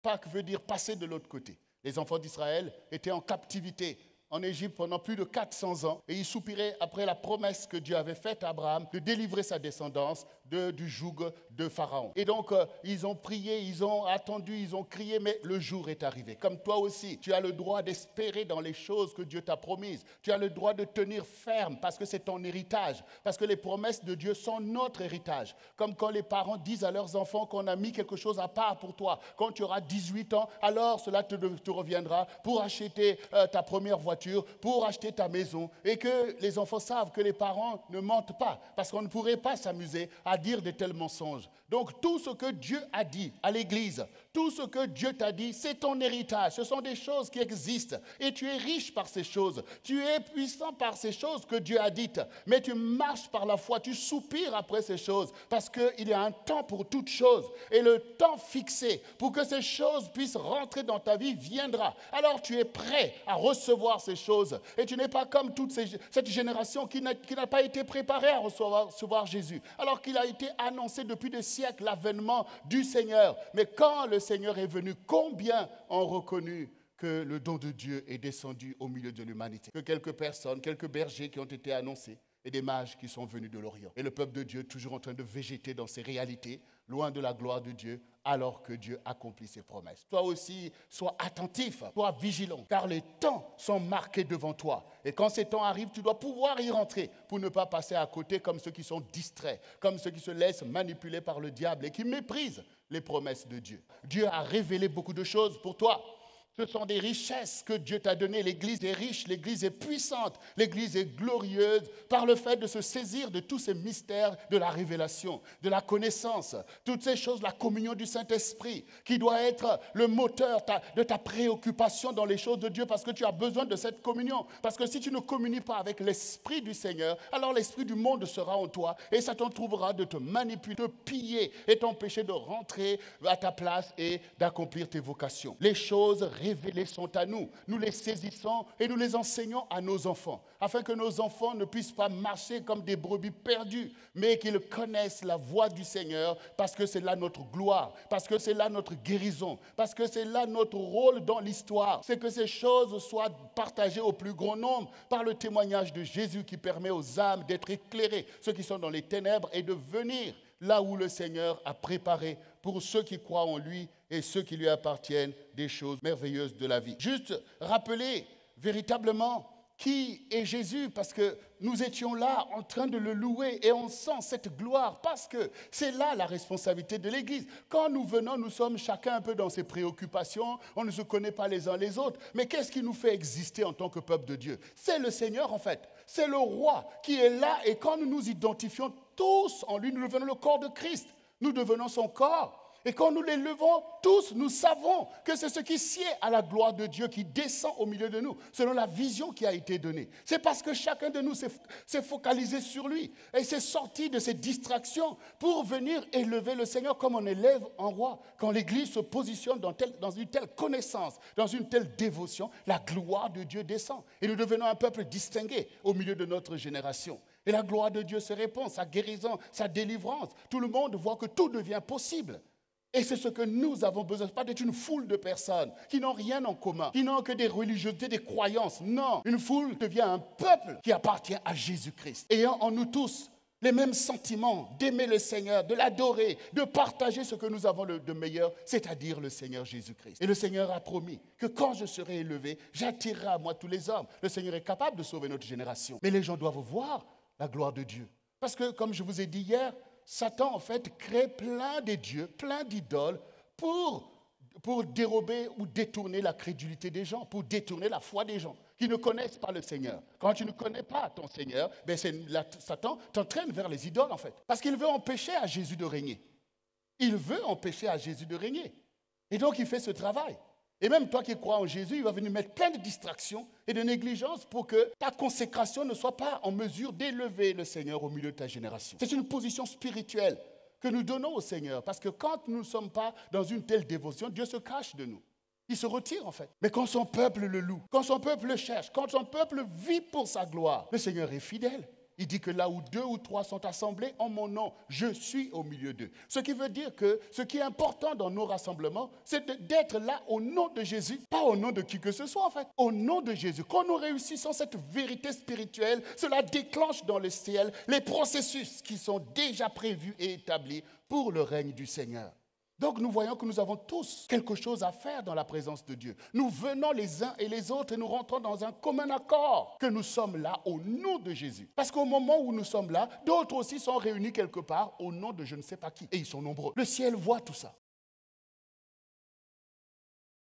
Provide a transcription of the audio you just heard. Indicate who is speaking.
Speaker 1: Pâques veut dire passer de l'autre côté. Les enfants d'Israël étaient en captivité en Égypte pendant plus de 400 ans et ils soupiraient après la promesse que Dieu avait faite à Abraham de délivrer sa descendance du joug de Pharaon. Et donc, ils ont prié, ils ont attendu, ils ont crié, mais le jour est arrivé. Comme toi aussi, tu as le droit d'espérer dans les choses que Dieu t'a promises. Tu as le droit de tenir ferme parce que c'est ton héritage, parce que les promesses de Dieu sont notre héritage. Comme quand les parents disent à leurs enfants qu'on a mis quelque chose à part pour toi. Quand tu auras 18 ans, alors cela te reviendra pour acheter ta première voiture, pour acheter ta maison. Et que les enfants savent que les parents ne mentent pas, parce qu'on ne pourrait pas s'amuser à dire de tels mensonges. Donc tout ce que Dieu a dit à l'Église, tout ce que Dieu t'a dit, c'est ton héritage. Ce sont des choses qui existent. Et tu es riche par ces choses. Tu es puissant par ces choses que Dieu a dites. Mais tu marches par la foi, tu soupires après ces choses. Parce qu'il y a un temps pour toutes choses. Et le temps fixé pour que ces choses puissent rentrer dans ta vie viendra. Alors tu es prêt à recevoir ces choses. Et tu n'es pas comme cette génération qui n'a pas été préparée à recevoir Jésus. Alors qu'il a été annoncé depuis des siècles l'avènement du Seigneur. Mais quand le Seigneur est venu, combien ont reconnu que le don de Dieu est descendu au milieu de l'humanité? Que quelques personnes, quelques bergers qui ont été annoncés et des mages qui sont venus de l'Orient. Et le peuple de Dieu toujours en train de végéter dans ses réalités, loin de la gloire de Dieu, alors que Dieu accomplit ses promesses. Toi aussi, sois attentif, sois vigilant, car les temps sont marqués devant toi. Et quand ces temps arrivent, tu dois pouvoir y rentrer pour ne pas passer à côté comme ceux qui sont distraits, comme ceux qui se laissent manipuler par le diable et qui méprisent les promesses de Dieu. Dieu a révélé beaucoup de choses pour toi. Ce sont des richesses que Dieu t'a données. L'Église est riche, l'Église est puissante, l'Église est glorieuse par le fait de se saisir de tous ces mystères de la révélation, de la connaissance, toutes ces choses, la communion du Saint-Esprit qui doit être le moteur de ta préoccupation dans les choses de Dieu parce que tu as besoin de cette communion. Parce que si tu ne communies pas avec l'Esprit du Seigneur, alors l'Esprit du monde sera en toi et ça t'en trouvera de te manipuler, de piller et t'empêcher de rentrer à ta place et d'accomplir tes vocations. Les choses révélées sont à nous. Nous les saisissons et nous les enseignons à nos enfants, afin que nos enfants ne puissent pas marcher comme des brebis perdues, mais qu'ils connaissent la voix du Seigneur, parce que c'est là notre gloire, parce que c'est là notre guérison, parce que c'est là notre rôle dans l'histoire. C'est que ces choses soient partagées au plus grand nombre par le témoignage de Jésus qui permet aux âmes d'être éclairées, ceux qui sont dans les ténèbres, et de venir là où le Seigneur a préparé pour ceux qui croient en lui et ceux qui lui appartiennent des choses merveilleuses de la vie. Juste rappeler véritablement qui est Jésus, parce que nous étions là en train de le louer et on sent cette gloire, parce que c'est là la responsabilité de l'Église. Quand nous venons, nous sommes chacun un peu dans ses préoccupations, on ne se connaît pas les uns les autres, mais qu'est-ce qui nous fait exister en tant que peuple de Dieu? C'est le Seigneur en fait, c'est le roi qui est là, et quand nous nous identifions tous en lui, nous devenons le corps de Christ, nous devenons son corps. Et quand nous les levons tous, nous savons que c'est ce qui sied à la gloire de Dieu qui descend au milieu de nous, selon la vision qui a été donnée. C'est parce que chacun de nous s'est focalisé sur lui et s'est sorti de ses distractions pour venir élever le Seigneur comme on élève un roi. Quand l'Église se positionne dans une telle connaissance, dans une telle dévotion, la gloire de Dieu descend. Et nous devenons un peuple distingué au milieu de notre génération. Et la gloire de Dieu se répand, sa guérison, sa délivrance. Tout le monde voit que tout devient possible. Et c'est ce que nous avons besoin, pas d'être une foule de personnes qui n'ont rien en commun, qui n'ont que des religiosités, des croyances. Non, une foule devient un peuple qui appartient à Jésus-Christ. Ayant en nous tous les mêmes sentiments d'aimer le Seigneur, de l'adorer, de partager ce que nous avons de meilleur, c'est-à-dire le Seigneur Jésus-Christ. Et le Seigneur a promis que quand je serai élevé, j'attirerai à moi tous les hommes. Le Seigneur est capable de sauver notre génération. Mais les gens doivent voir la gloire de Dieu. Parce que, comme je vous ai dit hier, Satan, en fait, crée plein de dieux, plein d'idoles pour dérober ou détourner la crédulité des gens, pour détourner la foi des gens qui ne connaissent pas le Seigneur. Quand tu ne connais pas ton Seigneur, Satan t'entraîne vers les idoles, en fait. Parce qu'il veut empêcher à Jésus de régner. Il veut empêcher à Jésus de régner. Et donc, il fait ce travail. Et même toi qui crois en Jésus, il va venir mettre plein de distractions et de négligences pour que ta consécration ne soit pas en mesure d'élever le Seigneur au milieu de ta génération. C'est une position spirituelle que nous donnons au Seigneur. Parce que quand nous ne sommes pas dans une telle dévotion, Dieu se cache de nous. Il se retire en fait. Mais quand son peuple le loue, quand son peuple le cherche, quand son peuple vit pour sa gloire, le Seigneur est fidèle. Il dit que là où 2 ou 3 sont assemblés en mon nom, je suis au milieu d'eux. Ce qui veut dire que ce qui est important dans nos rassemblements, c'est d'être là au nom de Jésus, pas au nom de qui que ce soit en fait, au nom de Jésus. Quand nous réussissons cette vérité spirituelle, cela déclenche dans le ciel les processus qui sont déjà prévus et établis pour le règne du Seigneur. Donc nous voyons que nous avons tous quelque chose à faire dans la présence de Dieu. Nous venons les uns et les autres et nous rentrons dans un commun accord que nous sommes là au nom de Jésus. Parce qu'au moment où nous sommes là, d'autres aussi sont réunis quelque part au nom de je ne sais pas qui. Et ils sont nombreux. Le ciel voit tout ça.